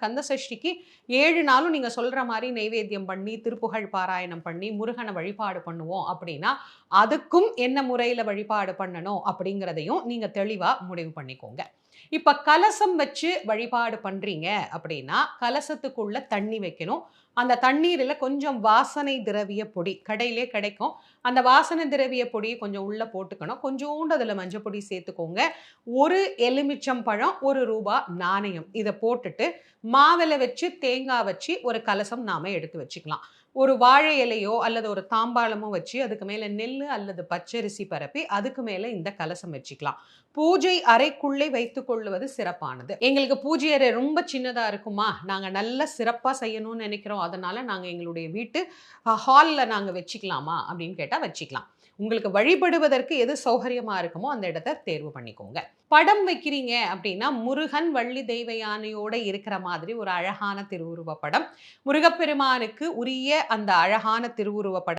கந்த சஷ்டிக்கு 7 நாளும் நீங்க சொல்ற மாரி நெய்வேத்தியம் பண்ணி, திருப்புகழ் பாராயணம் பண்ணி, முருகன வழிபாடு பண்ணுவோம் அப்படின்னா, அதுக்கும் என்ன முறையில வழிபாடு பண்ணணும் அப்படிங்கிறதையும் நீங்க தெளிவா முடிவு பண்ணிக்கோங்க. இப்ப கலசம் வச்சு வழிபாடு பண்றீங்க அப்படின்னா, கலசத்துக்குள்ள தண்ணி வைக்கணும். அந்த தண்ணீரில கொஞ்சம் வாசனை திரவிய பொடி கடையிலே கிடைக்கும். அந்த வாசனை திரவிய பொடிய கொஞ்சம் உள்ள போட்டுக்கணும். கொஞ்சூண்டு அதில மஞ்சள் பொடி சேர்த்துக்கோங்க. 1 எலுமிச்சம் பழம், ரூ. 1 நாணயம். இத போட்டுட்டு மாவில வச்சு, தேங்காய் வச்சு ஒரு கலசம் நாம எடுத்து வச்சுக்கலாம். ஒரு வாழை இலையோ அல்லது ஒரு தாம்பாளமோ வச்சு அதுக்கு மேல நெல்லு அல்லது பச்சரிசி பரப்பி அதுக்கு மேல இந்த கலசம் வச்சுக்கலாம். பூஜை அறைக்குள்ளே வைத்துக் கொள்வது சிறப்பானது. எங்களுக்கு பூஜை அறை ரொம்ப சின்னதா இருக்குமா, நாங்க நல்ல சிறப்பா செய்யணும்னு நினைக்கிறோம். அதனால நாங்க எங்களுடைய வீட்டு ஹால்ல நாங்க வச்சுக்கலாமா அப்படின்னு கேட்டா வச்சுக்கலாம். உங்களுக்கு வழிபடுவதற்கு எது சௌகரியமா இருக்குமோ அந்த இடத்த தேர்வு பண்ணிக்கோங்க. படம் வைக்கிறீங்க அப்படின்னா, முருகன், வள்ளி தெய்வ யானையோட இருக்கிற மாதிரி ஒரு அழகான திருவுருவ படம். முருகப்பெருமானுக்கு உரிய அந்த அழகான திருவுருவ படம்